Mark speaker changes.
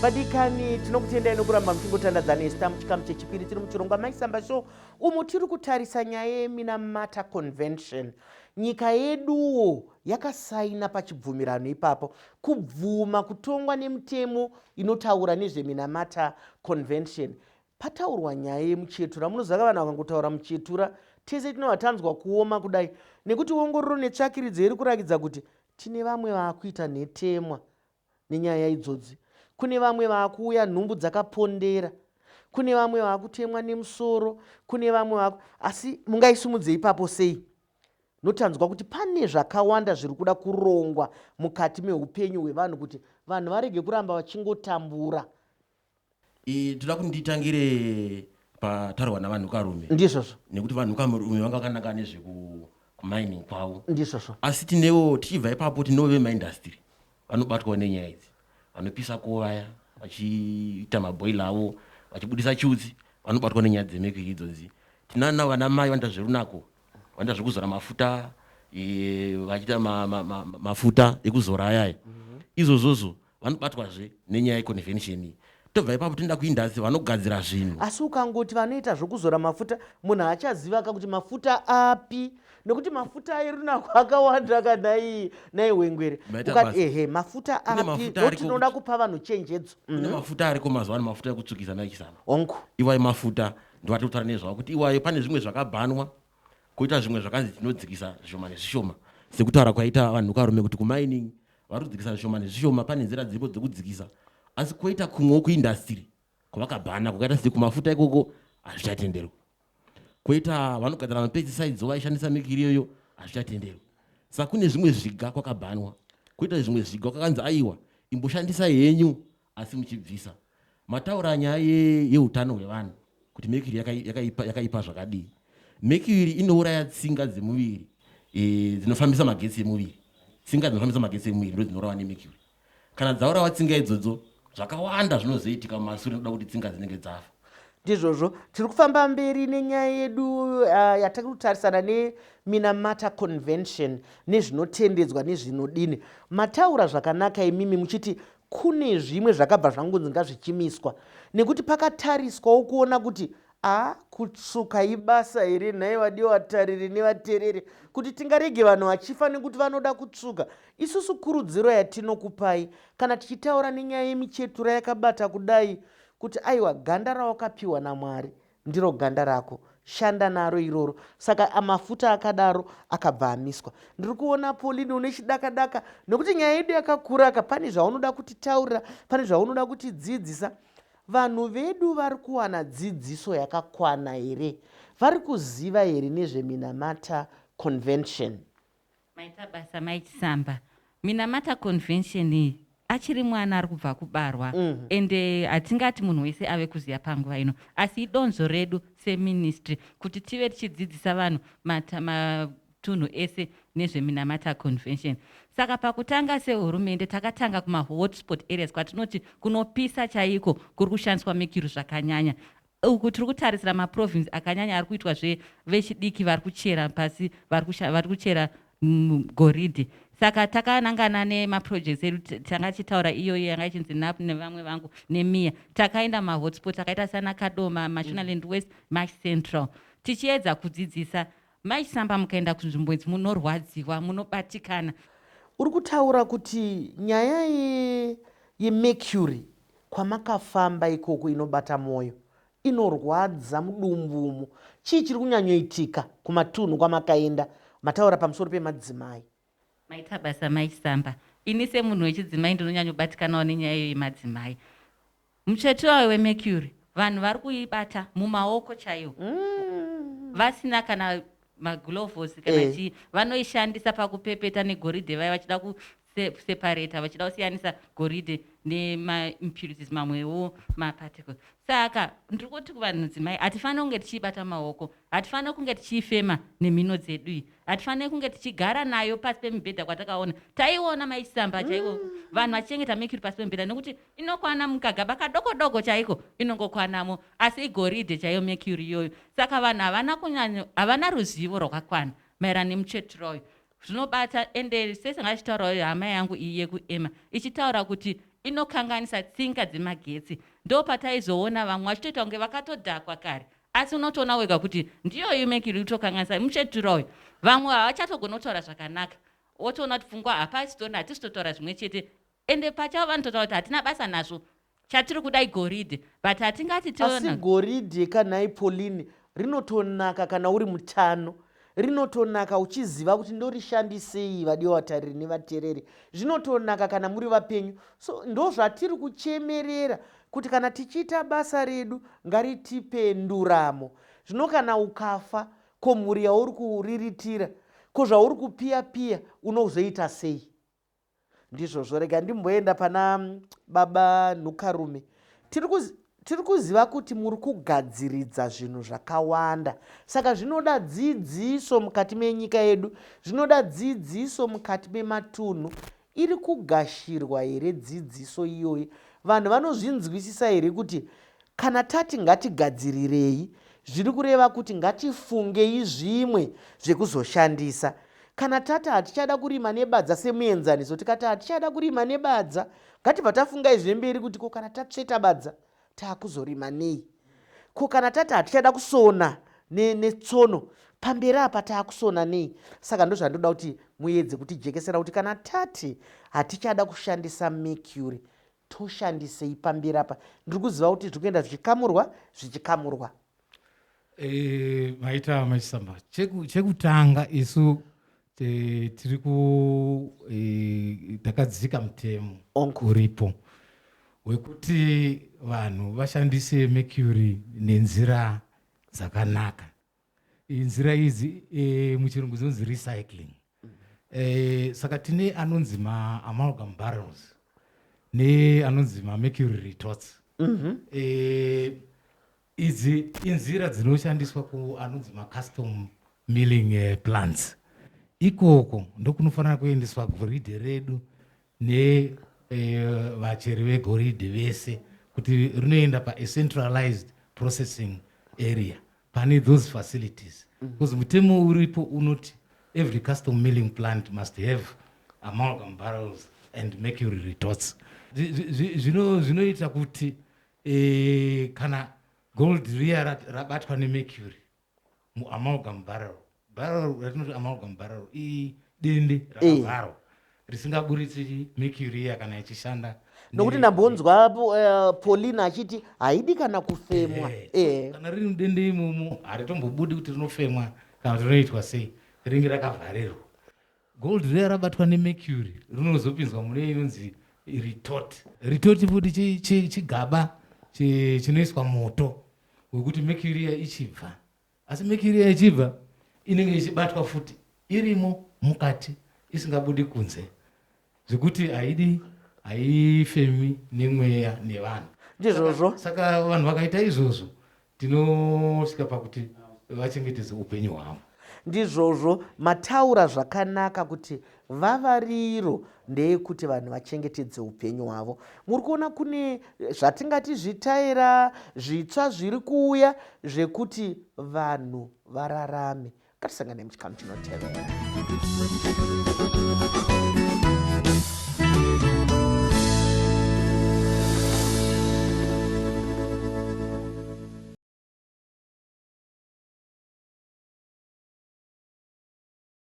Speaker 1: Vadikani tinokutendai nokuramba muchingotandadza nesita muchikamu chechipiri tiri muchirongwa Mai Chisamba Show umo tiri kutarisa nyaya yeMinamata Convention. Nyika yeduwo yakasaina pachibvumirano ipapo kubvuma kutongwa nemutemo inotaura nezveMinamata Convention. Pataurwa nyaya yemuchetura, munoziva vanhu vakangotaura muchetura tese tinovatanzwa kuoma kudai, nekuti ongororo netsvakiridzo iri kurakidza kuti tine vamwe vaakuita nhetemwa nenyaya idzodzi. Kune vamwe vaakuuya nhumbu dzakapondera, kune vamwe vaakutemwa nemusoro, kune vamwe asi mungaisumudze ipapo sei? Notanzwa kuti pane zvakawanda zviri kuda kurongwa mukati meupenyu hwevanhu kuti vanhu varege kuramba vachingotambura.
Speaker 2: Toda kuti nditangire pataurwa navanhukarume.
Speaker 1: Ndizvozvo.
Speaker 2: Nekuti vanhukarume vanga vakanaka nezvekumining kwavo.
Speaker 1: Ndizvozvo.
Speaker 2: Asi tinewo tichibva ipapo tinewo vemaindastry vanobatwawo nenyaya idzi. Vanopisa kovaya, vachiita maboila avo, vachibudisa chutsi, vanobatwa nenyaya dzemekiri idzodzi. Tinana vana mai vanoita zverunako, vanoita zvekuzora mafuta, vachiita mafuta ekuzora ayaya. Izvozvozvo vanobatwazve nenyaya yeconvention. Tobva ipapo tinoda kuindastry vanogadzira zvinhu.
Speaker 1: Asi ukangoti vanoita zvekuzora mafuta, munhu achaziva kuti mafuta api, nekuti mafuta erunako akawanda kanai wengwere. Ukati ehe mafuta api tinoda kupa vanhu chenjedzo.
Speaker 2: Kune mafuta ariko mazuva ano, mafuta ekutsukisa Mai Chisamba.
Speaker 1: Onko.
Speaker 2: Iwayo mafuta ndovatiri kutaura nezvavo kuti iwayo pane zvimwe zvakabanwa, koita zvimwe zvakanzi tinodzikisa zvishoma nezvishoma. Sekutaura kwaita vanhukarume kuti kumining vari kudzikisa zvishoma nezvishoma, pane nzira dziripo dzekudzikisa. Asi koita kumwewo kuindastry kwavakabhana, kwakaita sekumafuta ikoko hazvichatenderwi. Koita vanogadzira mapesticides vaishandisa mekiri iyoyo hazvichatenderwi. Saka kune zvimwe zviga kwakabhanwa, koita zvimwe zviga kwakanzi aiwa imboshandisa henyu asi muchibvisa. Mataura nyaya yeutano hwevanhu kuti mekiri yakaipa zvakadii. Mekiri inouraya tsinga dzemuviri dzinofambisa magetsi emuviri. Tsinga dzinofambisa magetsi emuviri ndo dzinourawa nemekiri. Kana dzaurawa tsinga idzodzo, zvakawanda zvinozoitika mumashure nokuda kuti tsinga dzinenge dzafa.
Speaker 1: Ndizvozvo tiri kufamba mberi nenyaya yedu yatiri kutarisana neMinamata Convention nezvinotendedzwa nezvinodini. Mataura zvakanaka imimi muchiti kune zvimwe zvakabva zvangonzi ngazvichimiswa, nekuti pakatariswawo kuona kuti kutsuka ibasa here nhai vadiwa vatariri nevaterere, kuti tingarege vanhu vachifa nekuti vanoda kutsuka. Isusu kurudziro yatinokupai kana tichitaura nenyaya yemichetura yakabata kudai, kuti aiwa ganda rawakapiwa naMwari ndiro ganda rako, shanda naro iroro. Saka mafuta akadaro akabva amiswa. Ndiri kuona Pauline une chidaka-daka nekuti nyaya yedu yakakura pane zvaunoda kutitaurira, pane zvaunoda kutidzidzisa. Vanhu vedu vari kuwana dzidziso yakakwana here? Vari kuziva here nezveMinamata Convention?
Speaker 3: Maita basa Mai Chisamba. Minamata Convention iyi achiri mwana ari kubva kubarwa, ende hatingati munhu wese ave kuziva panguva ino, asi idonzvo redu seministry kuti tive tichidzidzisa vanhu matunhu ese nezveMinamata Convention. Saka pakutanga sehurumende takatanga kumahotspot areas kwatinoti kunopisa chaiko kuri kushandiswa mekiri zvakanyanya. Uku tiri kutarisira maprovince akanyanya ari kuitwa vechidiki vari kuchera pasi, vari kuchera goridhe. Saka takanangana nemaprojects edu tanga tichitaura iyoyo yanga ichinzi NAP nevamwe vangu neMIA. Takaenda mahotspot akaita sana Kadoma, Mashonaland West, Marsh Central, tichiedza kudzidzisa. Mai Chisamba mukaenda kunzvimbo idzi munorwadziwa, munobatikana.
Speaker 1: Uri kutaura kuti nyaya yemercury kwamakafamba ikoko inobata moyo, inorwadza mudumbumu. Chii chiri kunyanyoitika kumatunhu kwamakaenda? Mataura pamusoro pemadzimai.
Speaker 3: Maita basa Mai Chisamba. Ini semunhu wechidzimai ndinonyanyobatikanawo nenyaya yemadzimai. Muchetura wemercury vanhu vari kuibata mumaoko chaiwo, vasina kana maglovos kana chii, vanoishandisa pakupepeta negoridhe vaya vachida kuseparata, vachida kusiyanisa goridhe nemaimpurities mamwewo maparticles. Saka ndiri kuti kuvanhu dzimai hatifaniri kunge tichiibata maoko, hatifaniri kunge tichiifema nemhino dzedu iyi, hatifaniri kunge tichigara nayo pasi pemibhedha kwatakaona. Taiona Mai Chisamba chaiko vanhu vachichengeta mekiri pasi pemibhedha nekuti inokwana mukagaba kadoko-doko chaiko inongokwanamo, asi igoridhe chaiyo mekiri iyoyo. Saka vanhu havana ruzivo rwakakwana maererano nemuchetura uyu. zvinobata. Ende sesanga ichitaurawo hama yangu iyi yekuema ichitaura kuti inokanganisa tsinga dzemagetsi. Ndo pataizoona vamwe vachitoita kunge vakatodhakwa kare, asi unotoona wega kuti ndiyo imercury itokanganisa. Muchetura uyu vamwe havachatogona kutaura zvakanaka, wotoona kuti pfungwa hapasitoni, hatisitotaura zvimwe chete. Ende pachavo vanototaura kuti hatina basa nazvo, chatiri kudai goridhe, but hatingati
Speaker 1: asi goridhe kanhai Pauline rinotonaka kana uri mutano, rinotonaka uchiziva kuti ndorishandisei. Vadiwa vatariri nevateereri, zvinotonaka kana muri vapenyu. So ndo zvatiri kuchemerera kuti kana tichiita basa redu ngaritipe nduramo. Zvino kana ukafa, ko mhuri yauri kuriritira, ko zvauri kupiya unozoita sei? Ndizvo zvorega ndimboenda pana baba Nhukarume. Tiri kuziva kuti muri kugadziridza zvinhu zvakawanda, saka zvinoda dzidziso mukati menyika yedu, zvinoda dzidziso mukati mematunhu. Iri kugashirwa here dzidziso iyoyi? Vanhu vanozvinzwisisa here kuti kana tati ngatigadzirirei, zviri kureva kuti ngatifungei zvimwe zvekuzoshandisa? Kana tati hatichada kurima nebadza semuenzaniso, tikati hatichada kurima nebadza, ngatibva tafunga izvemberi kuti ko kana tatsveta badza taakuzorima nei? Ko kana tati hatichada kusona netsono, pamberi apa taakusona nei? Saka ndo zvandoda kuti muedze kutijekesera kuti kana tati hatichada kushandisa mercury, toshandisei pamberi apa? Ndiri kuziva kuti zviri kuenda zvichikamurwa.
Speaker 4: Maita Machisamba, chekutanga isu takadzika mutemo uripo wekuti vanhu vashandise mercury nenzira dzakanaka. Nzira idzi muchirungu dzinonzi recycling. Saka tine anonzi amalgam barrels neanonzi mercury retorts. Idzi inzira dzinoshandiswa kuanonzi custom milling plants. Ikoko ndokunofanira kuendeswa goridhe redu nevacheri vegoridhe vese, kuti rinoenda centralized processing area pane those facilities. Because mutemo uripo unoti every custom milling plant must have amalgam barrels and mercury retorts. Zvinoita kuti kana gold riya rabatwa nemercury muamalgam barrel ratinoti amalgam barrel idende rakavharwa risingaburitsi mercury iya kana ichishanda.
Speaker 1: Nokuti ndambonzwa Pauline achiti haidi kana kufemwa.
Speaker 4: Kana riri mudende imomo haritombobudi kuti rinofemwa kana kuti rinoitwa sei, ringe rakavharirwa. Gold riya rabatwa nemercury rinozopinzwa mune inonzi retort. Retort futi chigaba chinoiswa moto wekuti mercury iya ichibva, asi mercury iya ichibva inenge ichibatwa futi irimo mukati isingabudi kunze, zvekuti haifemi nemweya nevanhu.
Speaker 1: Ndizvozvo
Speaker 4: saka vanhu vakaita izvozvo tinosvika pakuti vachengetedze upenyu hwavo.
Speaker 1: Ndizvozvo mataura zvakanaka kuti vavariro ndeyekuti vanhu vachengetedze upenyu hwavo. Muri kuona kune zvatingati zvitaira zvitsva zviri kuuya zvekuti vanhu vararame. Ngatisangane muchikamu chinotevera.